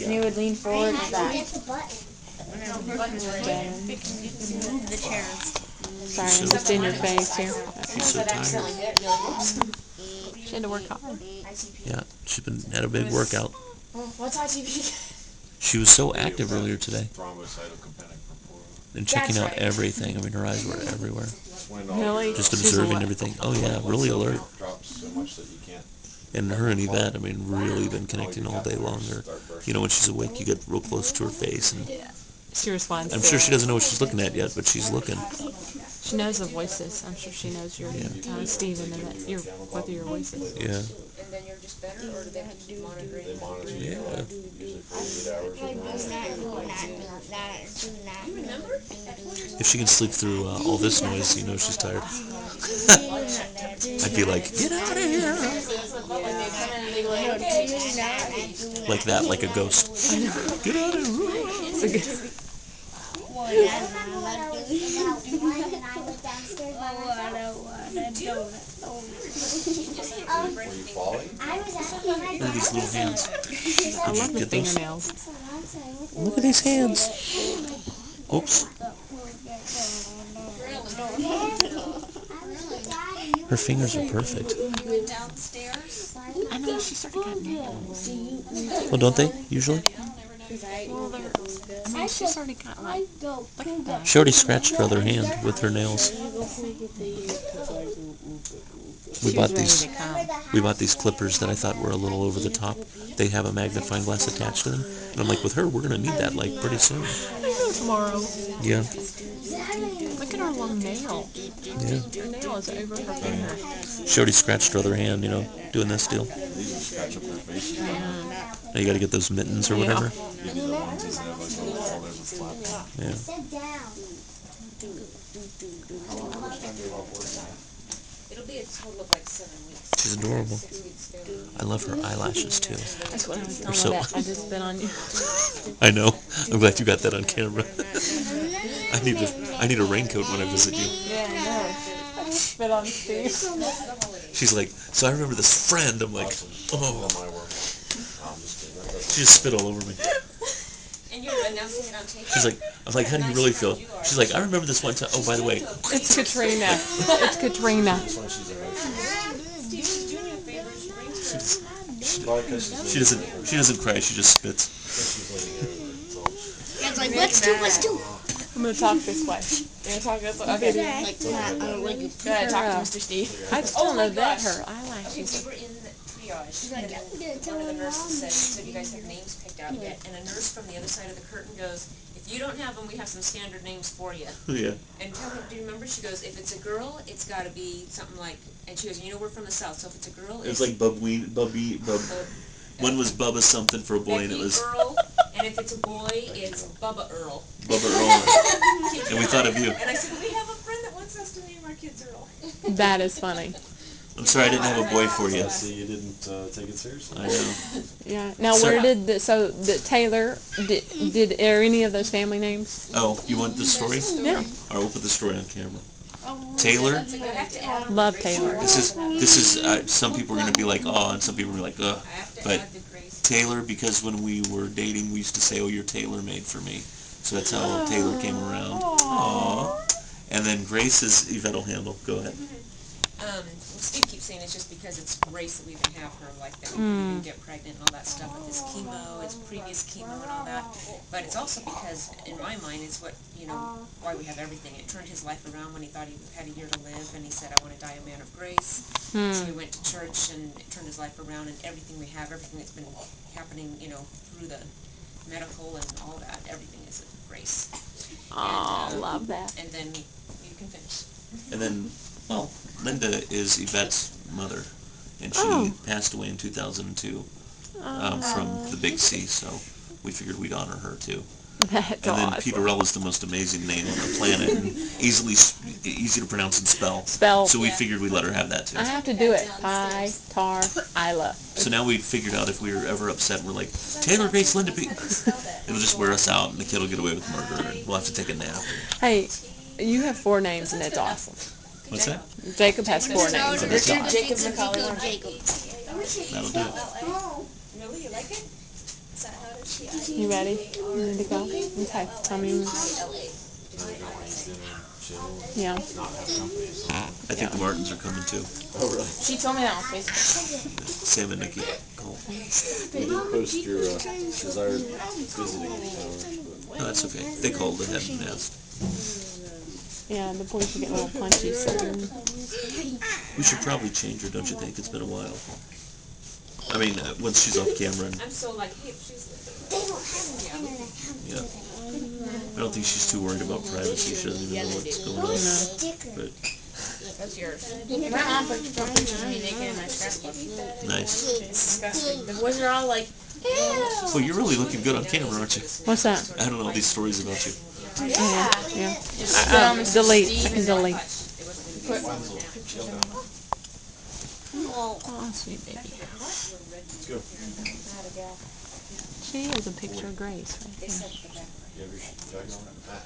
And you would lean forward like that. Move the chairs. Sorry, I'm just in your face here. She's so tired. She had to work hard. Yeah, had a big workout. What's ITP? She was so active earlier today. And checking out everything. I mean, her eyes were everywhere. Really? Just observing everything. Oh yeah, really alert. And her and Yvette, I mean, really been connecting all day long. You know, when she's awake, you get real close to her face, and She responds. I'm sure she doesn't know what she's looking at yet, but she's looking. She knows the voices. I'm sure she knows your Steven and that both of your voices. Yeah. And then you're just better, or do they have to keep monitoring? Yeah. You remember? If she can sleep through all this noise, you know she's tired. I'd be like, get out of here! Like that, like a ghost. Get out of here! Look at these little hands. I love the fingernails. Look at these hands. Oops. Her fingers are perfect. Went downstairs. I know, she started got nails. Well, don't they, usually? Well, I mean, she started got like, look at that. She already scratched her other hand with her nails. We bought these clippers that I thought were a little over the top. They have a magnifying glass attached to them. And I'm like, with her, we're going to need that, like, pretty soon. Tomorrow. Yeah. Look at her long nail. Yeah. Her nail is over her finger. She already scratched her other hand, you know, doing this deal. Now you got to get those mittens or whatever. Yeah. It'll be a total of like 7 weeks. She's adorable. 6 weeks down. I love her eyelashes too. That's what I was They're telling so. her. I just spit on you. I know. I'm glad you got that on camera. I need a raincoat when I visit you. Yeah, I know. I just spit on Steve. She's like, so I remember this friend. I'm like, oh. She just spit all over me. And you're announcing it on tape? She's like, I'm like, how do you really feel? She's like, I remember this one time. Oh, by the way. It's Katrina. It's Katrina. Steve's doing you a favor. She doesn't cry. She just spits. It's like, let's do. I'm gonna talk this way. You're gonna talk this way? Okay. Like, I don't like it. Go ahead, talk to Mr. Steve. I still know that her eyelashes. We were in the triage, and one of the nurses said, so do you guys have names picked out yet? And a nurse from the other side of the curtain goes, if you don't have them, we have some standard names for you. Yeah. And tell her, do you remember? She goes, if it's a girl, it's got to be something like, and she goes, you know, we're from the South, so if it's a girl, It was like Bubby. One was Bubba something for a boy, and it was Earl, and if it's a boy, it's Bubba Earl. Bubba Earl. And we thought of you. And I said, we have a friend that wants us to name our kids Earl. That is funny. I'm sorry I didn't have a boy for you. See, you didn't take it seriously. I know. Yeah. Now, where did Taylor, did any of those family names? Oh, you want the story? Yeah. All right, we'll put the story on camera. Taylor. Love Taylor. This is. Some people are gonna be like, oh, and some people are gonna be like, ugh. But Taylor, because when we were dating, we used to say, oh, you're tailor-made for me. So that's how Taylor came around. Aww. And then Grace is Yvette will handle. Go ahead. Steve keeps saying it's just because it's Grace that we even have her like that. We didn't get pregnant and all that stuff with his chemo, his previous chemo and all that. But it's also because, in my mind, it's what, you know, why we have everything. It turned his life around when he thought he had a year to live, and he said, I want to die a man of grace. So he went to church, and it turned his life around, and everything we have, everything that's been happening, you know, through the medical and all that, everything is grace. Oh, love that. And then you can finish. And then, well, Linda is Yvette's mother, and she passed away in 2002 from the Big C, so we figured we'd honor her too. That's and then awesome. Peterella is the most amazing name on the planet, and easy to pronounce and spell. So we figured we'd let her have that too. I have to do it. Pi, Tar, Isla. So now we figured out if we were ever upset and we're like, Taylor, Grace, Linda, it'll just wear us out, and the kid will get away with murder, and we'll have to take a nap. Hey, you have 4 names, and it's awesome. What's that? Jacob has 4 names, and it's Richard, awesome. Jacob, Macaulay, or Jacob. That'll do it. Really? You like it? Is that how it is? You ready? You ready to go? Okay. Tell me. Yeah. I think the Martins are coming too. Oh, really? She told me that on Facebook. Sam and Nikki. Cool. You did post your desired visiting hours. No, that's okay. They called ahead and asked. Yeah, the boys are getting a little punchy, so. We should probably change her, don't you think? It's been a while. I mean, once she's off camera. And, I'm so like, hey, she's... yeah. I don't think she's too worried about privacy. She doesn't even know what's going on. No. But That's yours. My mom put pictures of me naked in my scrapbook. nice. It's disgusting. The boys are all like, Well, you're really looking good on camera, aren't you? What's that? I don't know all these stories about you. Yeah. Delete. I can delete. Oh, sweet baby. Let's go. She is a picture of Grace right there. You have your jacket on?